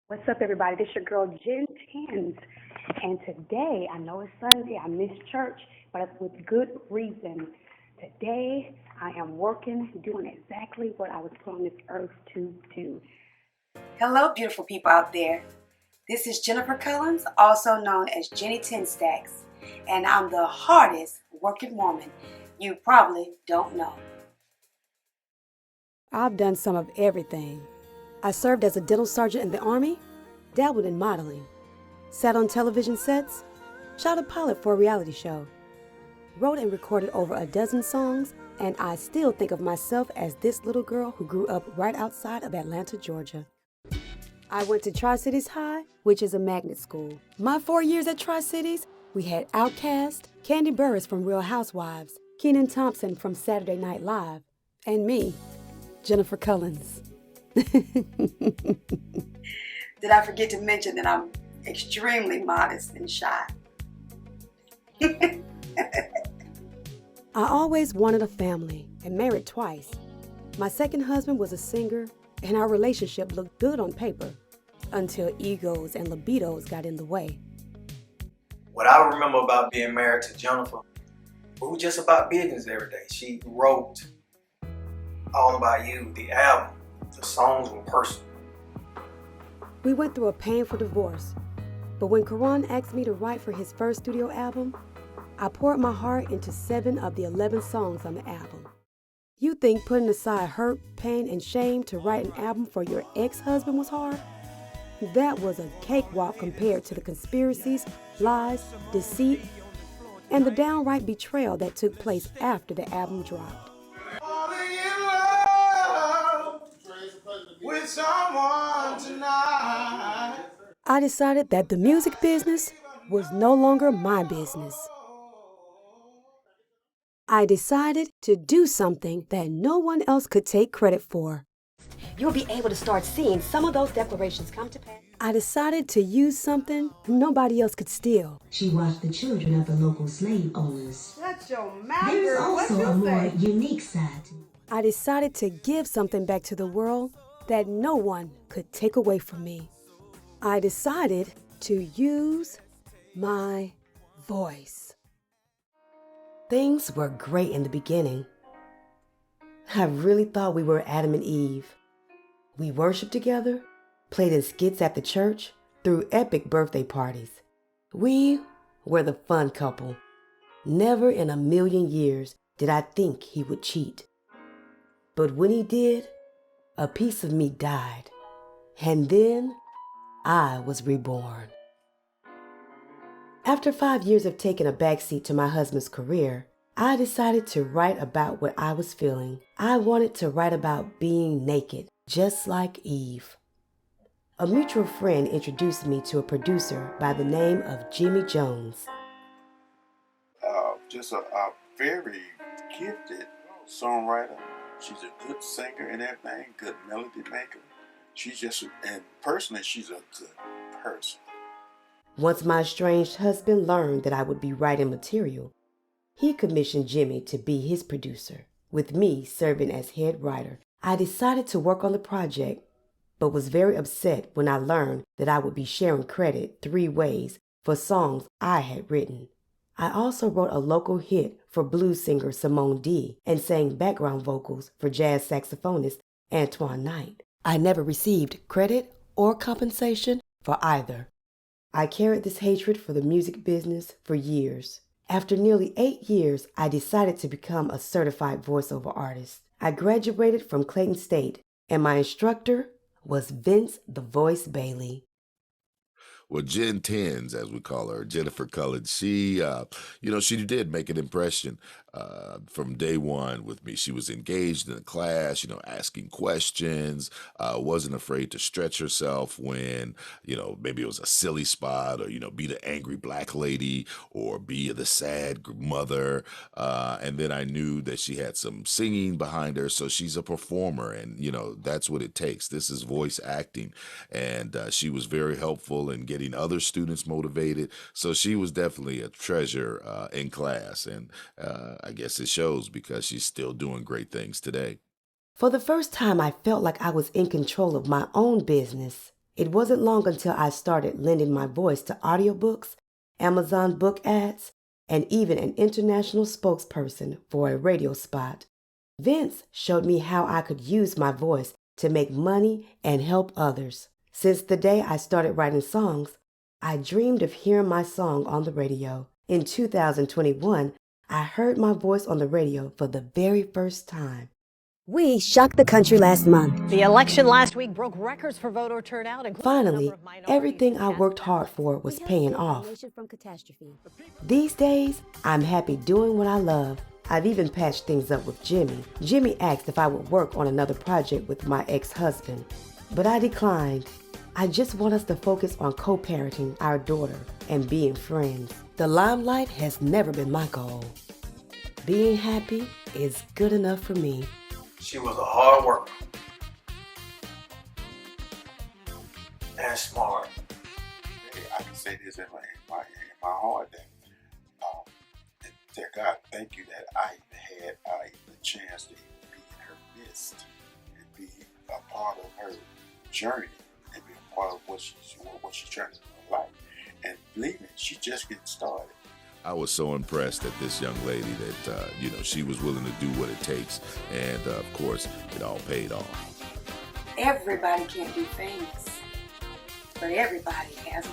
What's up, everybody? This your girl Jen Tins, and today I know it's Sunday. I missed church, but it's with good reason. Today I am working, doing exactly what I was put on this earth to do. Hello, beautiful people out there. This is Jennifer Collins, also known as Jenny Ten Stacks, and I'm the hardest working woman you probably don't know. I've done some of everything. I served as a dental sergeant in the Army, dabbled in modeling, sat on television sets, shot a pilot for a reality show, wrote and recorded over a dozen songs, and I still think of myself as this little girl who grew up right outside of Atlanta, Georgia. I went to Tri-Cities High, which is a magnet school. My 4 years at Tri-Cities, we had Outkast, Candy Burris from Real Housewives, Kenan Thompson from Saturday Night Live, and me, Jennifer Collins. Did I forget to mention that I'm extremely modest and shy? I always wanted a family and married twice. My second husband was a singer, and our relationship looked good on paper until egos and libidos got in the way. What I remember about being married to Jennifer, we were just about business every day. She wrote All About You, the album. The songs were personal. We went through a painful divorce, but when Karan asked me to write for his first studio album, I poured my heart into 7 of the 11 songs on the album. You think putting aside hurt, pain, and shame to write an album for your ex-husband was hard? That was a cakewalk compared to the conspiracies, lies, deceit, and the downright betrayal that took place after the album dropped. With someone tonight. I decided that the music business was no longer my business. I decided to do something that no one else could take credit for. You'll be able to start seeing some of those declarations come to pass. I decided to use something nobody else could steal. She watched the children of the local slave owners. Shut your mouth, There's girl. What also a you more say? unique side to it. I decided to give something back to the world that no one could take away from me. I decided to use my voice. Things were great in the beginning. I really thought we were Adam and Eve. We worshiped together, played in skits at the church, threw epic birthday parties. We were the fun couple. Never in a million years did I think he would cheat. But when he did, a piece of me died, and then I was reborn. After 5 years of taking a backseat to my husband's career, I decided to write about what I was feeling. I wanted to write about being naked, just like Eve. A mutual friend introduced me to a producer by the name of Jimmy Jones. Just a very gifted songwriter. She's a good singer and everything, good melody maker. And personally, she's a good person. Once my estranged husband learned that I would be writing material, he commissioned Jimmy to be his producer, with me serving as head writer. I decided to work on the project, but was very upset when I learned that I would be sharing credit 3 ways for songs I had written. I also wrote a local hit for blues singer Simone D and sang background vocals for jazz saxophonist Antoine Knight. I never received credit or compensation for either. I carried this hatred for the music business for years. After nearly 8 years, I decided to become a certified voiceover artist. I graduated from Clayton State, and my instructor was Vince "The Voice" Bailey. Well, Jen Tens, as we call her, Jennifer Collins, she did make an impression from day one with me. She was engaged in the class, asking questions, wasn't afraid to stretch herself when, maybe it was a silly spot or, be the angry black lady or be the sad mother. And then I knew that she had some singing behind her. So she's a performer and, that's what it takes. This is voice acting. And she was very helpful in getting other students motivated. So she was definitely a treasure in class. And I guess it shows because she's still doing great things today. For the first time, I felt like I was in control of my own business It wasn't long until I started lending my voice to audiobooks, Amazon book ads, and even an international spokesperson for a radio spot. Vince showed me how I could use my voice to make money and help others. Since the day I started writing songs, I dreamed of hearing my song on the radio. In 2021, I heard my voice on the radio for the very first time. We shocked the country last month. The election last week broke records for voter turnout. Finally, everything I worked hard for was paying off. These days, I'm happy doing what I love. I've even patched things up with Jimmy. Jimmy asked if I would work on another project with my ex-husband, but I declined. I just want us to focus on co-parenting our daughter and being friends. The limelight has never been my goal. Being happy is good enough for me. She was a hard worker and smart. Hey, I can say this in my heart that God, thank you that I had the chance to be in her midst and be a part of her journey and be a part of what she's trying to do in her life. And believe me, she's just getting started. I was so impressed at this young lady that, she was willing to do what it takes. And, of course, it all paid off. Everybody can't be famous, but everybody has a